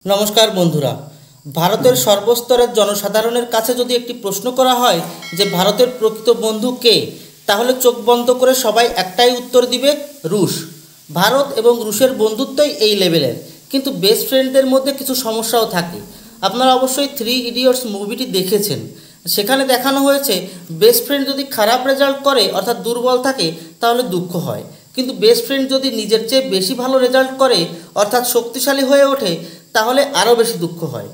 নমস্কার বন্ধুরা। ভারতের সর্বস্তরের জনসাধারণের কাছে যদি একটি প্রশ্ন করা হয় যে ভারতের প্রকৃত বন্ধু কে, তাহলে চোখ বন্ধ করে সবাই একটাই উত্তর দিবে, রুশ। ভারত এবং রুশের বন্ধুত্বই এই লেভেলের, কিন্তু বেস্ট ফ্রেন্ডদের মধ্যে কিছু সমস্যাও থাকে। আপনারা অবশ্যই 3 ইডিয়টস মুভিটি দেখেছেন। সেখানে দেখানো হয়েছে বেস্ট ফ্রেন্ড যদি খারাপ রেজাল্ট করে অর্থাৎ দুর্বল থাকে তাহলে দুঃখ হয়, কিন্তু বেস্ট ফ্রেন্ড যদি নিজের চেয়ে বেশি ভালো রেজাল্ট করে অর্থাৎ শক্তিশালী হয়ে ওঠে তাহলে আরও বেশি দুঃখ হয়।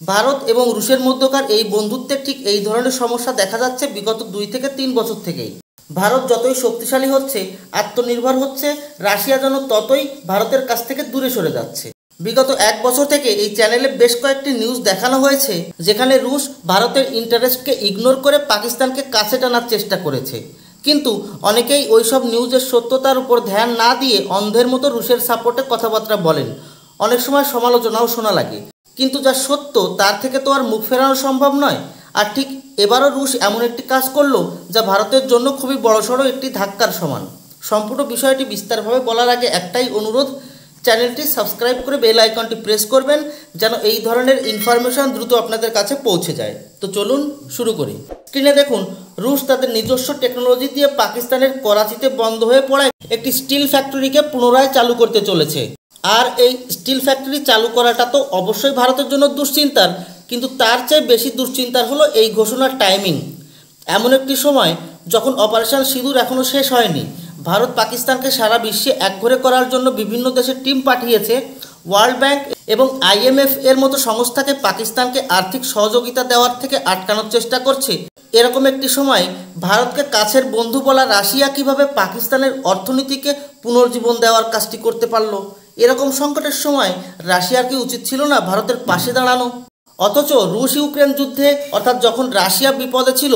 ভারত এবং রুশের মধ্যকার এই বন্ধুত্বের ঠিক এই ধরনের সমস্যা দেখা যাচ্ছে বিগত 2 থেকে 3 বছর থেকেই। ভারত যতই শক্তিশালী হচ্ছে, আত্মনির্ভর হচ্ছে, রাশিয়া যেন ততই ভারতের কাছ থেকে দূরে সরে যাচ্ছে। বিগত 1 বছর থেকে এই চ্যানেলে বেশ কয়েকটি নিউজ দেখানো হয়েছে যেখানে রুশ ভারতের ইন্টারেস্টকে ইগনোর করে পাকিস্তানকে কাছে টানার চেষ্টা করেছে, কিন্তু অনেকেই ওইসব নিউজের সত্যতার উপর ধ্যান না দিয়ে অন্ধের মতো রুশের সাপোর্টে কথাবার্তা বলেন। অনেক সময় সমালোচনাও শোনা লাগে, কিন্তু যা সত্য তার থেকে তো আর মুখ ফেরানো সম্ভব নয়। আর ঠিক এবারও রুশ এমন একটি কাজ করলো যা ভারতের জন্য খুবই বড়সড় একটি ধাক্কার সমান। সম্পূর্ণ বিষয়টি বিস্তারভাবে বলার আগে একটাই অনুরোধ, চ্যানেলটি সাবস্ক্রাইব করে বেল আইকনটি প্রেস করবেন যেন এই ধরনের ইনফরমেশন দ্রুত আপনাদের কাছে পৌঁছে যায়। তো চলুন শুরু করি। স্ক্রিনে দেখুন, রুশ তাদের নিজস্ব টেকনোলজি দিয়ে পাকিস্তানের করাচিতে বন্ধ হয়ে পড়া একটি স্টিল ফ্যাক্টরিকে পুনরায় চালু করতে চলেছে। আর এই স্টিল ফ্যাক্টরি চালু করাটা তো অবশ্যই ভারতের জন্য দুশ্চিন্তার, কিন্তু তার চেয়ে বেশি দুশ্চিন্তার হলো এই ঘোষণার টাইমিং। এমন একটি সময় যখন অপারেশন সিঁদুর এখনও শেষ হয়নি, ভারত পাকিস্তানকে সারা বিশ্বে একঘরে করার জন্য বিভিন্ন দেশের টিম পাঠিয়েছে। ওয়ার্ল্ড ব্যাংক এবং IMF এর মতো সংস্থাকে পাকিস্তানকে আর্থিক সহযোগিতা দেওয়ার থেকে আটকানোর চেষ্টা করছে। এরকম একটি সময় ভারতকে কাছের বন্ধু বলা রাশিয়া কিভাবে পাকিস্তানের অর্থনীতিকে পুনর্জীবন দেওয়ার কাজটি করতে পারল? এরকম সংকটের সময় রাশিয়ার কি উচিত ছিল না ভারতের পাশে দাঁড়ানো? অথচ রুশ ইউক্রেন যুদ্ধে অর্থাৎ যখন রাশিয়া বিপদে ছিল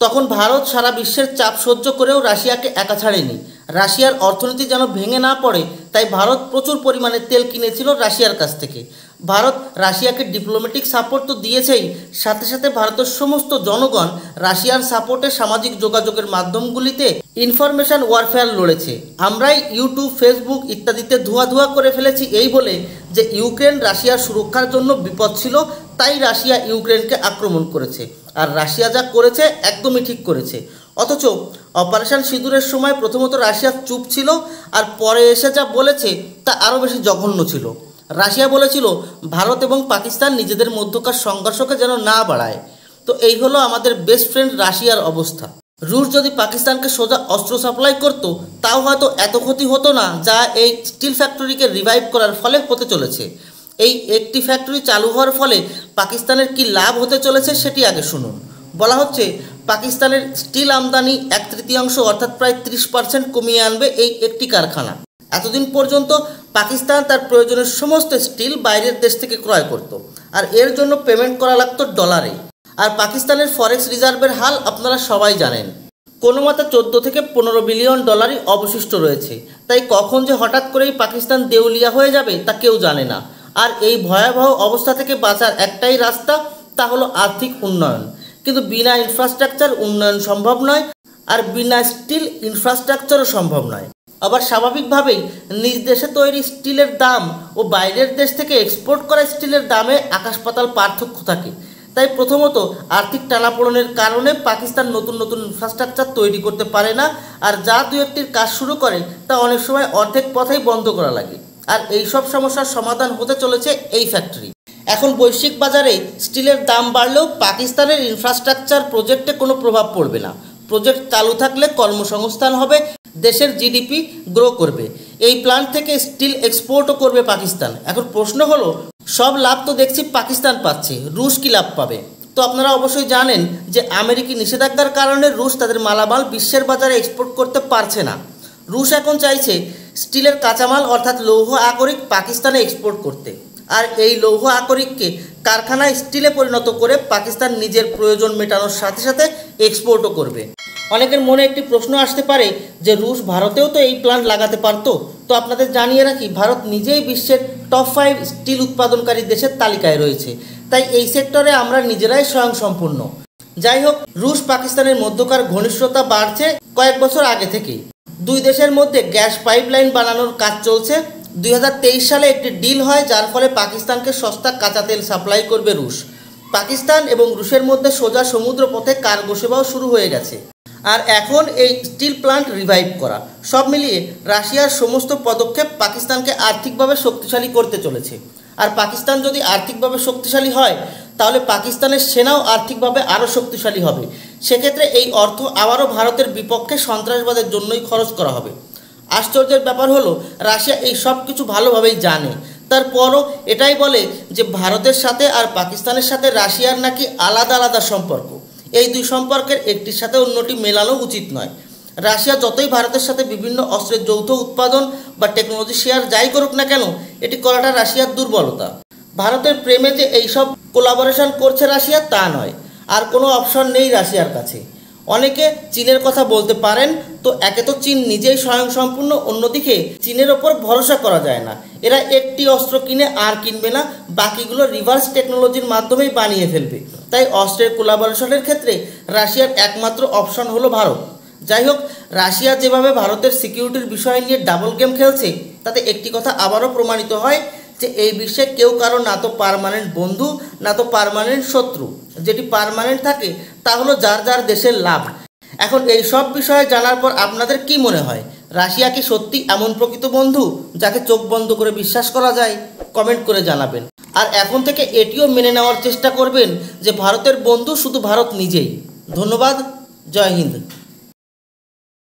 তখন ভারত সারা বিশ্বের চাপ সহ্য করেও রাশিয়াকে একা ছাড়েনি। রাশিয়ার অর্থনীতি যেন ভেঙে না পড়ে তাই ভারত প্রচুর পরিমাণে তেল কিনেছিল রাশিয়ার কাছ থেকে। ভারত রাশিয়াকে ডিপ্লোম্যাটিক সাপোর্ট তো দিয়েছেই, সাথে সাথে ভারতের সমস্ত জনগণ রাশিয়ার সাপোর্টে সামাজিক যোগাযোগের মাধ্যমগুলিতে ইনফরমেশন ওয়ারফেয়ার লড়েছে। আমরাই ইউটিউব, ফেসবুক ইত্যাদিতে ধোঁয়া করে ফেলেছি এই বলে যে ইউক্রেন রাশিয়ার সুরক্ষার জন্য বিপদ ছিল, তাই রাশিয়া ইউক্রেনকে আক্রমণ করেছে। আর রাশিয়া যা করেছে একদমই ঠিক করেছে। অথচ অপারেশন সিঁদুরের সময় প্রথমত রাশিয়া চুপ ছিল, আর পরে এসে যা বলেছে তা আরও বেশি জঘন্য ছিল। রাশিয়া বলেছিল ভারত এবং পাকিস্তান নিজেদের মধ্যকার সংঘর্ষকে যেন না বাড়ায়। তো এই হলো আমাদের বেস্ট ফ্রেন্ড রাশিয়ার অবস্থা। রুশ যদি পাকিস্তানকে সোজা অস্ত্র সাপ্লাই করত তাও হয়তো এত ক্ষতি হতো না যা এই স্টিল ফ্যাক্টরিকে রিভাইভ করার ফলে হতে চলেছে। এই একটি ফ্যাক্টরি চালু হওয়ার ফলে পাকিস্তানের কি লাভ হতে চলেছে সেটি আগে শুনুন। বলা হচ্ছে পাকিস্তানের স্টিল আমদানি 1/3 অর্থাৎ প্রায় 30% কমিয়ে আনবে এই একটি কারখানা। এতদিন পর্যন্ত পাকিস্তান তার প্রয়োজনের সমস্ত স্টিল বাইরের দেশ থেকে ক্রয় করত, আর এর জন্য পেমেন্ট করা লাগতো ডলারে। আর পাকিস্তানের ফরেক্স রিজার্ভের হাল আপনারা সবাই জানেন, কোনো মতে 14 থেকে 15 বিলিয়ন ডলারই অবশিষ্ট রয়েছে। তাই কখন যে হঠাৎ করেই পাকিস্তান দেউলিয়া হয়ে যাবে তা কেউ জানে না। আর এই ভয়াবহ অবস্থা থেকে বাঁচার একটাই রাস্তা, তা হলো আর্থিক উন্নয়ন। কিন্তু বিনা ইনফ্রাস্ট্রাকচার উন্নয়ন সম্ভব নয়, আর বিনা স্টিল ইনফ্রাস্ট্রাকচারও সম্ভব নয়। আবার স্বাভাবিকভাবেই নিজ দেশে তৈরি স্টিলের দাম ও বাইরের দেশ থেকে এক্সপোর্ট করা স্টিলের দামে আকাশ পাতাল পার্থক্য থাকে। তাই প্রথমত আর্থিক টানাপোড়েনের কারণে পাকিস্তান নতুন নতুন ইনফ্রাস্ট্রাকচার তৈরি করতে পারে না, আর যা দু একটির কাজ শুরু করে তা অনেক সময় অর্ধেক পথেই বন্ধ করা লাগে। আর এই সব সমস্যার সমাধান হতে চলেছে এই ফ্যাক্টরি। এখন বৈশ্বিক বাজারে স্টিলের দাম বাড়লেও পাকিস্তানের ইনফ্রাস্ট্রাকচার প্রজেক্টে কোনো প্রভাব পড়বে না। প্রজেক্ট চালু থাকলে কর্মসংস্থান হবে, দেশের জিডিপি গ্রো করবে। এই প্ল্যান্ট থেকে স্টিল এক্সপোর্টও করবে পাকিস্তান। এখন প্রশ্ন হলো, সব লাভ তো দেখছি পাকিস্তান পাচ্ছে, রুশ কি লাভ পাবে? তো আপনারা অবশ্যই জানেন যে আমেরিকি নিষেধাজ্ঞার কারণে রুশ তাদের মালামাল বিশ্বের বাজারে এক্সপোর্ট করতে পারছে না। রুশ এখন চাইছে স্টিলের কাঁচামাল অর্থাৎ লৌহ আকরিক পাকিস্তানে এক্সপোর্ট করতে, আর এই লৌহ আকরিককে কারখানায় স্টিলে পরিণত করে পাকিস্তান নিজের প্রয়োজন মেটানোর সাথে সাথে এক্সপোর্টও করবে। অনেকের মনে একটি প্রশ্ন আসতে পারে যে রুশ ভারতেও তো এই প্ল্যান্ট লাগাতে পারতো। তো আপনাদের জানিয়ে রাখি, ভারত নিজেই বিশ্বের টপ 5 স্টিল উৎপাদনকারী দেশের তালিকায় রয়েছে। তাই এই সেক্টরে আমরা নিজেরাই স্বয়ংসম্পূর্ণ। যাই হোক, রুশ পাকিস্তানের মধ্যকার ঘনিষ্ঠতা বাড়ছে কয়েক বছর আগে থেকেই। দুই দেশের মধ্যে গ্যাস পাইপলাইন বানানোর কাজ চলছে। 2023 সালে একটি ডিল হয়, যার ফলে পাকিস্তানকে সস্তা কাঁচা তেল সাপ্লাই করবে রুশ। পাকিস্তান এবং রুশের মধ্যে সোজা সমুদ্র পথে কার্গো সেবাও শুরু হয়ে গেছে। আর এখন এই স্টিল প্ল্যান্ট রিভাইভ করা, সব মিলিয়ে রাশিয়ার সমস্ত পদক্ষেপ পাকিস্তানকে আর্থিকভাবে শক্তিশালী করতে চলেছে। আর পাকিস্তান যদি আর্থিকভাবে শক্তিশালী হয়, তাহলে পাকিস্তানের সেনাও আর্থিকভাবে আরও শক্তিশালী হবে। সেক্ষেত্রে এই অর্থ আবারও ভারতের বিপক্ষে সন্ত্রাসবাদের জন্যই খরচ করা হবে। আশ্চর্যের ব্যাপার হলো, রাশিয়া এই সব কিছু ভালোভাবেই জানে, তারপরও এটাই বলে যে ভারতের সাথে আর পাকিস্তানের সাথে রাশিয়ার নাকি আলাদা আলাদা সম্পর্ক। এই দুই সম্পর্কের একটির সাথে অন্যটি মেলানো উচিত নয়। রাশিয়া যতই ভারতের সাথে বিভিন্ন অস্ত্রের যৌথ উৎপাদন বা টেকনোলজি শেয়ার যাই করুক না কেন, এটি করাটা রাশিয়ার দুর্বলতা। ভারতের প্রেমে যে এইসব কোলাবোরেশন করছে রাশিয়া, তা নয়। আর কোনো অপশন নেই রাশিয়ার কাছে। অনেকে চীনের কথা বলতে পারেন, তো একে তো চীন নিজেই স্বয়ংসম্পূর্ণ, অন্যদিকে চীনের ওপর ভরসা করা যায় না। এরা একটি অস্ত্র কিনে আর কিনবে না, বাকিগুলো রিভার্স টেকনোলজির মাধ্যমেই বানিয়ে ফেলবে। তাই অস্ত্রের কোলাবোরেশনের ক্ষেত্রে রাশিয়ার একমাত্র অপশন হলো ভারত। যাই হোক, রাশিয়া যেভাবে ভারতের সিকিউরিটির বিষয় নিয়ে ডাবল গেম খেলছে, তাতে একটি কথা আবারও প্রমাণিত হয় যে এই বিশ্বে কেউ কারো না তো পার্মানেন্ট বন্ধু, না তো পার্মানেন্ট শত্রু। যেটি পার্মানেন্ট থাকে তা হলো যার যার দেশের লাভ। এখন এই সব বিষয়ে জানার পর আপনাদের কি মনে হয়, রাশিয়া কি সত্যি এমন প্রকৃত বন্ধু যাকে চোখ বন্ধ করে বিশ্বাস করা যায়? কমেন্ট করে জানাবেন। আর এখন থেকে এটিও মেনে নেওয়ার চেষ্টা করবেন যে ভারতের বন্ধু শুধু ভারত নিজেই। ধন্যবাদ। জয় হিন্দ।